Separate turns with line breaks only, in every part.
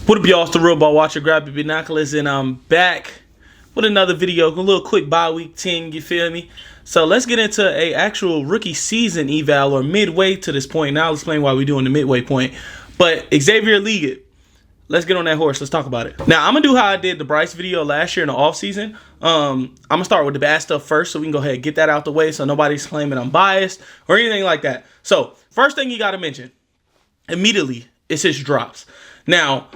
What up, y'all? It's the Real Ball Watcher. Grab your binoculars, and I'm back with another video. A little quick bye-week 10, you feel me? So let's get into a actual rookie season eval, or midway to this point. Now I'll explain why we're doing the midway point. But Xavier Legette, let's get on that horse. Let's talk about it. Now, I'm going to do how I did the Bryce video last year in the offseason. I'm going to start with the bad stuff first, so we can go ahead and get that out the way so nobody's claiming I'm biased or anything like that. So first thing you got to mention immediately is his drops. Now,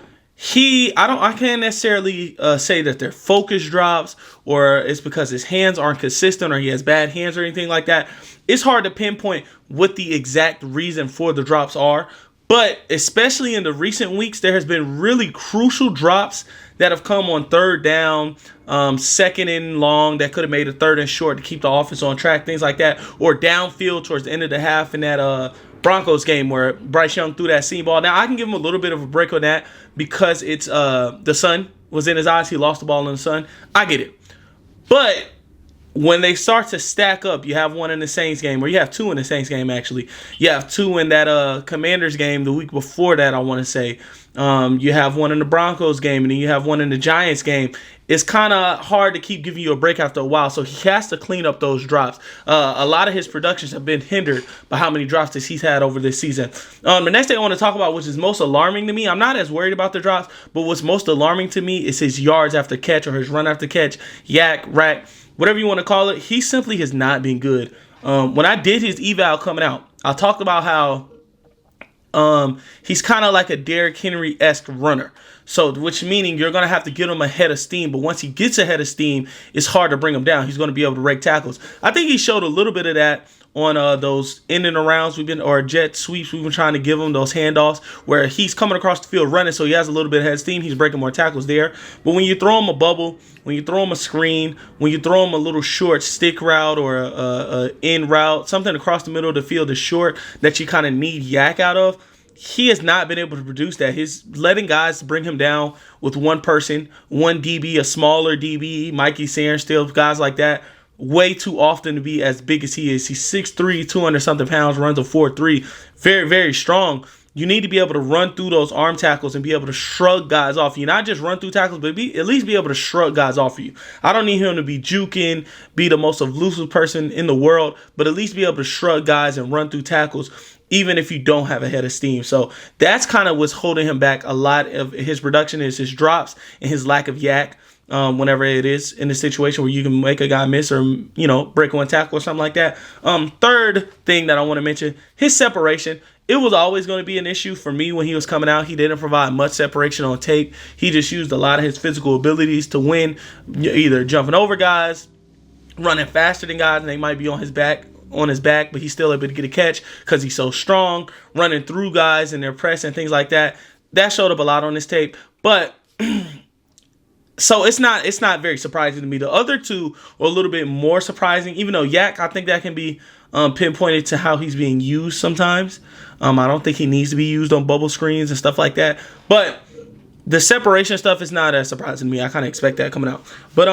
I can't necessarily say that they're focus drops, or it's because his hands aren't consistent, or he has bad hands or anything like that. It's hard to pinpoint what the exact reason for the drops are, but especially in the recent weeks, there has been really crucial drops that have come on third down, second and long, that could have made a third and short to keep the offense on track, things like that, or downfield towards the end of the half in that Broncos game where Bryce Young threw that seam ball. Now, I can give him a little bit of a break on that because it's the sun was in his eyes. He lost the ball in the sun. I get it. But when they start to stack up, you have one in the Saints game, or you have two in the Saints game, actually. You have two in that Commanders game the week before that, I want to say. You have one in the Broncos game, and then you have one in the Giants game. It's kind of hard to keep giving you a break after a while, so he has to clean up those drops. A lot of his productions have been hindered by how many drops that he's had over this season. The next thing I want to talk about, which is most alarming to me, I'm not as worried about the drops, but what's most alarming to me is his yards after catch, or his run after catch, yak, rack, whatever you want to call it. He simply has not been good. When I did his eval coming out, I talked about how he's kind of like a Derrick Henry-esque runner. So, which meaning you're going to have to get him ahead of steam. But once he gets ahead of steam, it's hard to bring him down. He's going to be able to rake tackles. I think he showed a little bit of that on those in and arounds or jet sweeps we've been trying to give him, those handoffs where he's coming across the field running, so he has a little bit ahead of steam. He's breaking more tackles there. But when you throw him a bubble, when you throw him a screen, when you throw him a little short stick route or a in route, something across the middle of the field is short that you kind of need yak out of, he has not been able to produce that. He's letting guys bring him down with one person, one DB, a smaller DB, Mikey Sarenstill, guys like that, way too often to be as big as he is. He's 6'3", 200-something pounds, runs a 4'3", very, very strong. You need to be able to run through those arm tackles and be able to shrug guys off you. Not just run through tackles, but at least be able to shrug guys off you. I don't need him to be juking, be the most elusive person in the world, but at least be able to shrug guys and run through tackles, even if you don't have a head of steam. So that's kind of what's holding him back. A lot of his production is his drops and his lack of yak. Whenever it is in a situation where you can make a guy miss, or break one tackle or something like that. Third thing that I want to mention, his separation. It was always going to be an issue for me when he was coming out. He didn't provide much separation on tape. He just used a lot of his physical abilities to win, either jumping over guys, running faster than guys, and they might be on his back, but he's still able to get a catch because he's so strong, running through guys and their press and things like that. That showed up a lot on this tape, but so it's not very surprising to me. The other two are a little bit more surprising, even though yak, I think that can be pinpointed to how he's being used sometimes. I don't think he needs to be used on bubble screens and stuff like that. But the separation stuff is not as surprising to me. I kind of expect that coming out. But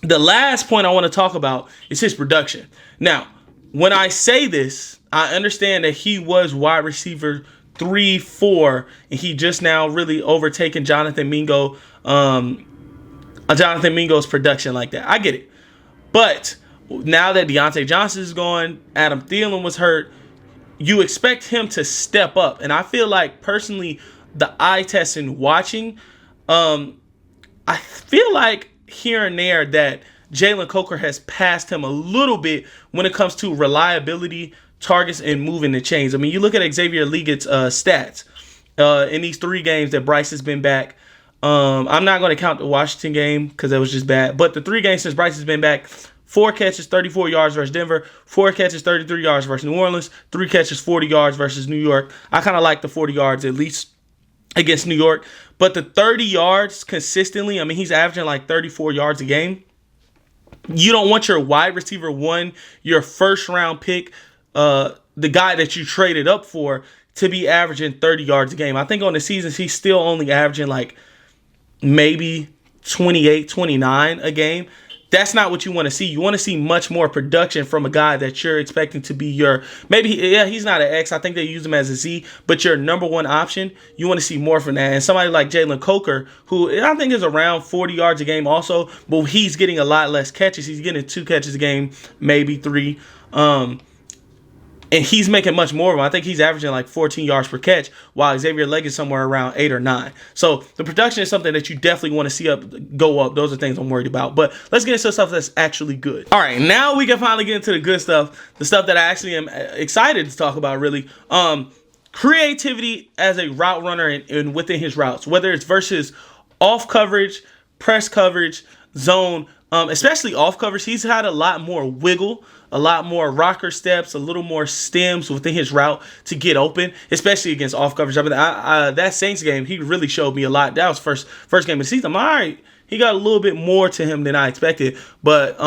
the last point I want to talk about is his production. Now, when I say this, I understand that he was wide receiver 3, 4, and he just now really overtaken Jonathan Mingo's production like that. I get it. But now that Deontay Johnson is gone, Adam Thielen was hurt, you expect him to step up. And I feel like, personally, the eye test and watching, I feel like here and there that Jalen Coker has passed him a little bit when it comes to reliability, targets, and moving the chains. I mean, you look at Xavier Legette's stats in these 3 games that Bryce has been back. I'm not going to count the Washington game because that was just bad. But the 3 games since Bryce has been back, 4 catches, 34 yards versus Denver, 4 catches, 33 yards versus New Orleans, 3 catches, 40 yards versus New York. I kind of like the 40 yards at least against New York. But the 30 yards consistently, I mean, he's averaging like 34 yards a game. You don't want your wide receiver 1, your first round pick, the guy that you traded up for, to be averaging 30 yards a game. I think on the season, he's still only averaging like maybe 28, 29 a game. That's not what you want to see. You want to see much more production from a guy that you're expecting to be your, maybe, yeah, he's not an X. I think they use him as a Z, but your number one option. You want to see more from that. And somebody like Jalen Coker, who I think is around 40 yards a game also, but he's getting a lot less catches. He's getting 2 catches a game, maybe 3. And he's making much more of them. I think he's averaging like 14 yards per catch, while Xavier Legette is somewhere around 8 or 9. So the production is something that you definitely want to see go up. Those are things I'm worried about. But let's get into stuff that's actually good. All right, now we can finally get into the good stuff, the stuff that I actually am excited to talk about, really. Creativity as a route runner and within his routes, whether it's versus off coverage, press coverage, zone, especially off coverage. He's had a lot more wiggle, a lot more rocker steps, a little more stems within his route to get open, especially against off coverage. I mean, that Saints game, he really showed me a lot. That was first game of the season. I'm all right. He got a little bit more to him than I expected. But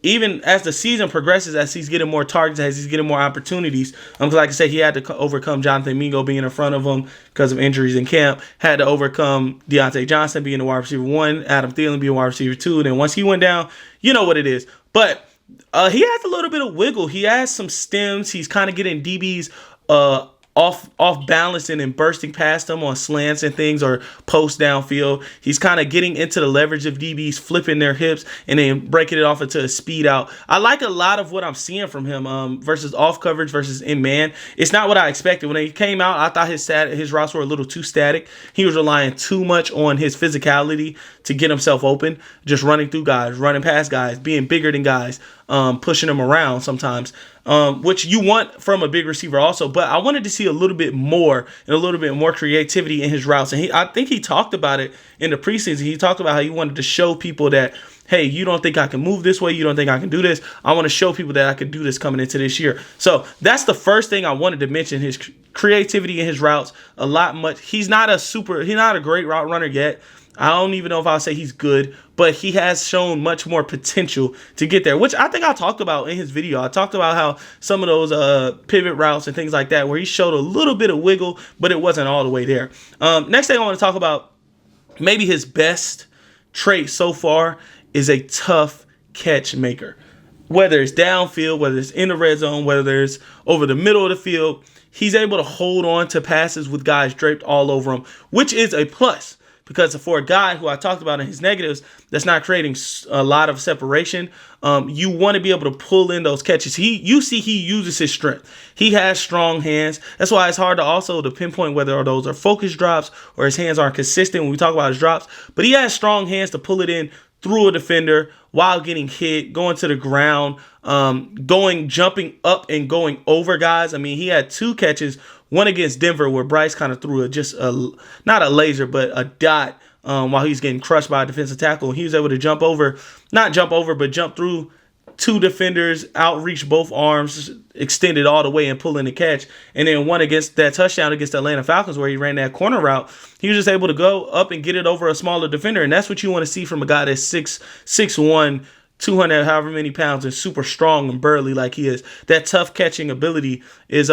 even as the season progresses, as he's getting more targets, as he's getting more opportunities, because like I said, he had to overcome Jonathan Mingo being in front of him because of injuries in camp. Had to overcome Deontay Johnson being the wide receiver 1, Adam Thielen being wide receiver 2. Then once he went down, you know what it is. But he has a little bit of wiggle. He has some stems. He's kind of getting DBs off balancing and bursting past them on slants and things, or post downfield. He's kind of getting into the leverage of DBs, flipping their hips and then breaking it off into a speed out. I like a lot of what I'm seeing from him versus off coverage versus in man. It's not what I expected. When he came out, I thought his routes were a little too static. He was relying too much on his physicality to get himself open, just running through guys, running past guys, being bigger than guys, pushing them around sometimes, which you want from a big receiver also. But I wanted to see a little bit more and a little bit more creativity in his routes. And I think he talked about it in the preseason. He talked about how he wanted to show people that, hey, you don't think I can move this way? You don't think I can do this? I want to show people that I can do this coming into this year. So that's the first thing I wanted to mention, his creativity in his routes. He's not a great route runner yet. I don't even know if I'll say he's good, but he has shown much more potential to get there, which I think I talked about in his video. I talked about how some of those pivot routes and things like that, where he showed a little bit of wiggle, but it wasn't all the way there. Next thing I want to talk about, maybe his best trait so far, is a tough catch maker. Whether it's downfield, whether it's in the red zone, whether it's over the middle of the field, he's able to hold on to passes with guys draped all over him, which is a plus. Because for a guy who I talked about in his negatives, that's not creating a lot of separation, you want to be able to pull in those catches. You see he uses his strength. He has strong hands. That's why it's hard to pinpoint whether those are focus drops or his hands aren't consistent when we talk about his drops. But he has strong hands to pull it in through a defender while getting hit, going to the ground, jumping up and going over guys. I mean, he had 2 catches, one against Denver where Bryce kind of threw not a laser, but a dot while he's getting crushed by a defensive tackle. He was able to jump through 2 defenders, outreach both arms, extended all the way and pull in the catch. And then one against that touchdown against the Atlanta Falcons where he ran that corner route, he was just able to go up and get it over a smaller defender. And that's what you want to see from a guy that's 6'1", 200 however many pounds, and super strong and burly like he is. That tough catching ability is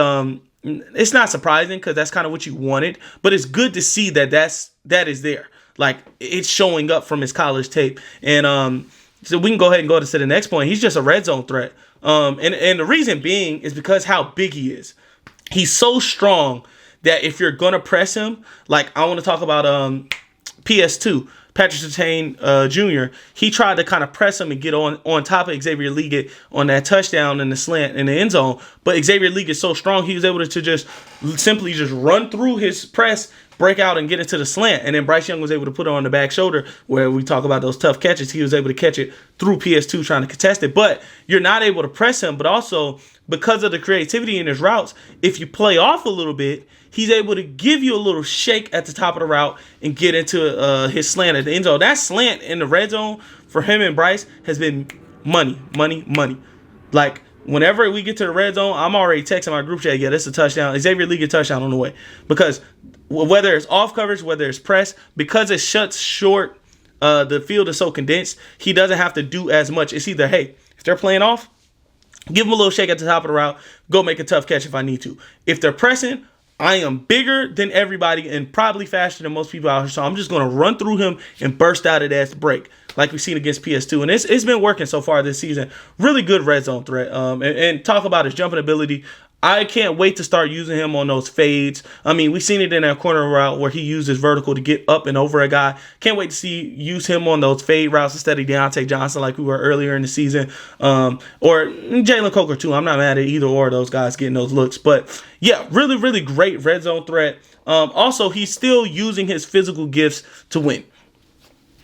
it's not surprising because that's kind of what you wanted, but it's good to see that is there. Like, it's showing up from his college tape. And so we can go ahead and go to the next point. He's just a red zone threat. And the reason being is because how big he is. He's so strong that if you're going to press him, like I want to talk about PS2, Patrick Surtain Jr., he tried to kind of press him and get on top of Xavier Legette on that touchdown in the slant in the end zone. But Xavier Legette is so strong, he was able to just simply just run through his press, break out, and get into the slant. And then Bryce Young was able to put it on the back shoulder where we talk about those tough catches. He was able to catch it through PS2 trying to contest it. But you're not able to press him. But also, because of the creativity in his routes, if you play off a little bit, he's able to give you a little shake at the top of the route and get into his slant at the end zone. That slant in the red zone for him and Bryce has been money. Like, whenever we get to the red zone, I'm already texting my group chat, yeah, that's a touchdown. Xavier Legette touchdown on the way. Because whether it's off coverage, whether it's press, because it shuts short, the field is so condensed, he doesn't have to do as much. It's either, hey, if they're playing off, give him a little shake at the top of the route, go make a tough catch if I need to. If they're pressing, I am bigger than everybody and probably faster than most people out here. So I'm just going to run through him and burst out of that break like we've seen against PS2. And it's been working so far this season. Really good red zone threat. And talk about his jumping ability. I can't wait to start using him on those fades. I mean, we've seen it in that corner route where he uses vertical to get up and over a guy. Can't wait to use him on those fade routes instead of Deontay Johnson like we were earlier in the season. Or Jalen Coker too. I'm not mad at either or of those guys getting those looks. But yeah, really, really great red zone threat. Also, he's still using his physical gifts to win.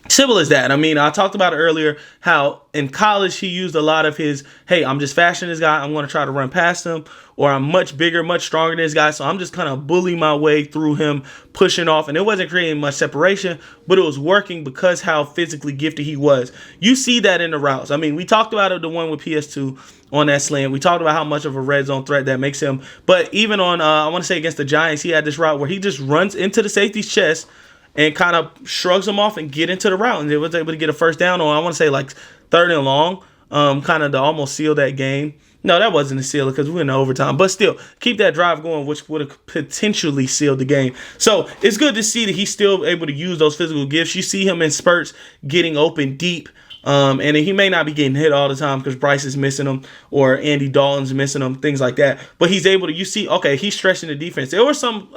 Simple as that. I mean, I talked about it earlier, how in college he used a lot of his, hey, I'm just faster than this guy, I'm going to try to run past him, or I'm much bigger, much stronger than this guy, so I'm just kind of bullying my way through him, pushing off, and it wasn't creating much separation, but it was working because how physically gifted he was. You see that in the routes. I mean, we talked about it, the one with PS2 on that slant. We talked about how much of a red zone threat that makes him, but even on, I want to say against the Giants, he had this route where he just runs into the safety's chest, and kind of shrugs them off and get into the route. And they was able to get a first down on, I want to say, like 3rd and long, kind of to almost seal that game. No, that wasn't a seal because we were in overtime. But still, keep that drive going, which would have potentially sealed the game. So it's good to see that he's still able to use those physical gifts. You see him in spurts getting open deep. And he may not be getting hit all the time because Bryce is missing him or Andy Dalton's missing him, things like that. But he's able to, you see, okay, he's stretching the defense. There were some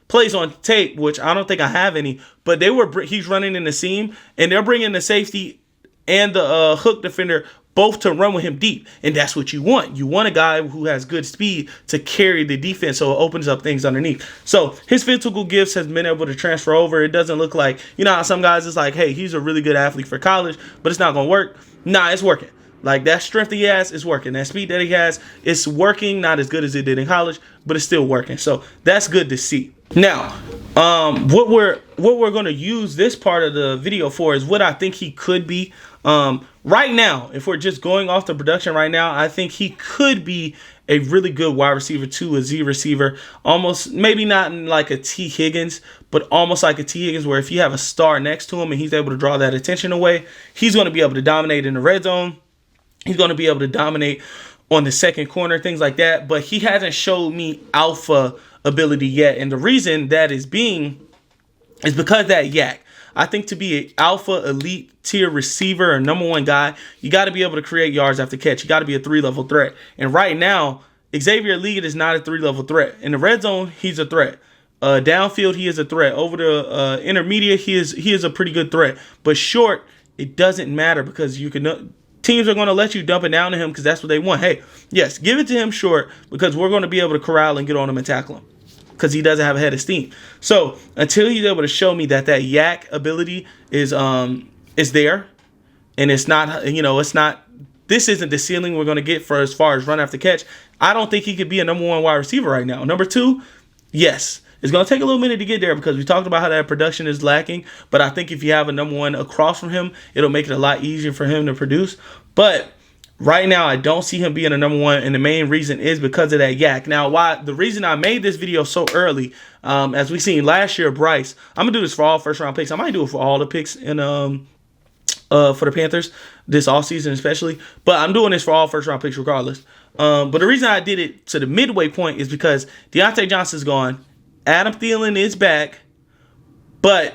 plays on tape, which I don't think I have any, but he's running in the seam, and they're bringing the safety and the hook defender both to run with him deep, and that's what you want. You want a guy who has good speed to carry the defense, so it opens up things underneath. So his physical gifts has been able to transfer over. It doesn't look like, you know how some guys, it's like, hey, he's a really good athlete for college, but it's not going to work. Nah, it's working. Like, that strength he has is working. That speed that he has, it's working. Not as good as it did in college, but it's still working. So that's good to see. Now, what we're going to use this part of the video for is what I think he could be. Right now, if we're just going off the production right now, I think he could be a really good wide receiver to a Z receiver. Almost, maybe not like a T. Higgins, but almost like a T. Higgins, where if you have a star next to him and he's able to draw that attention away, he's going to be able to dominate in the red zone. He's going to be able to dominate on the second corner, things like that. But he hasn't showed me alpha ability yet. And the reason that is because that yak. I think to be an alpha elite tier receiver or number one guy, you got to be able to create yards after catch. You got to be a 3-level threat. And right now, Xavier Legette is not a 3-level threat. In the red zone, he's a threat. Downfield, he is a threat. Over the intermediate, he is a pretty good threat. But short, it doesn't matter because you can. Teams are going to let you dump it down to him because that's what they want. Hey, yes, give it to him short because we're going to be able to corral and get on him and tackle him because he doesn't have a head of steam. So until he's able to show me that yak ability is there, and it's not, this isn't the ceiling we're going to get for as far as run after catch, I don't think he could be a number one wide receiver right now. Number two, yes. It's going to take a little minute to get there because we talked about how that production is lacking. But I think if you have a number one across from him, it'll make it a lot easier for him to produce. But right now, I don't see him being a number one. And the main reason is because of that yak. Now, the reason I made this video so early, as we seen last year, Bryce, I'm going to do this for all first round picks. I might do it for all the picks for the Panthers this offseason especially. But I'm doing this for all first round picks regardless. But the reason I did it to the midway point is because Deontay Johnson's gone. Adam Thielen is back, but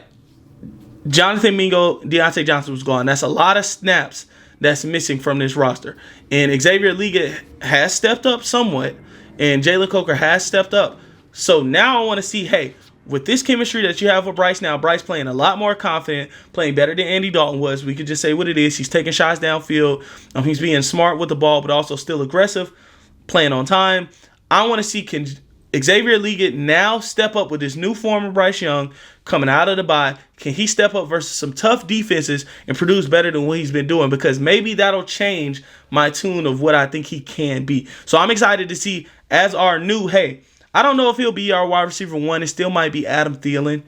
Jonathan Mingo, Deontay Johnson was gone. That's a lot of snaps that's missing from this roster. And Xavier Legette has stepped up somewhat, and Jalen Coker has stepped up. So now I want to see, hey, with this chemistry that you have with Bryce now, Bryce playing a lot more confident, playing better than Andy Dalton was. We could just say what it is. He's taking shots downfield. He's being smart with the ball, but also still aggressive, playing on time. I want to see, can Xavier Legette now step up with this new form of Bryce Young coming out of the bye? Can he step up versus some tough defenses and produce better than what he's been doing? Because maybe that'll change my tune of what I think he can be. So I'm excited to see as our new, hey, I don't know if he'll be our wide receiver one. It still might be Adam Thielen.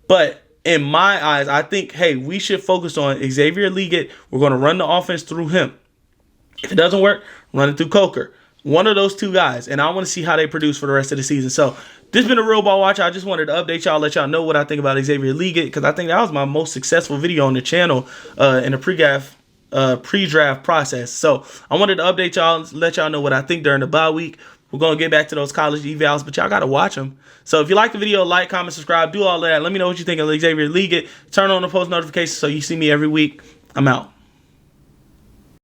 But in my eyes, I think, hey, we should focus on Xavier Legette. We're going to run the offense through him. If it doesn't work, run it through Coker. One of those two guys, and I want to see how they produce for the rest of the season. So this has been a Real Ball Watch. I just wanted to update y'all, let y'all know what I think about Xavier Legette, because I think that was my most successful video on the channel in the pre-draft process. So I wanted to update y'all, let y'all know what I think during the bye week. We're going to get back to those college evals, but y'all got to watch them. So if you like the video, like, comment, subscribe, do all that. Let me know what you think of Xavier Legette. Turn on the post notifications so you see me every week. I'm out.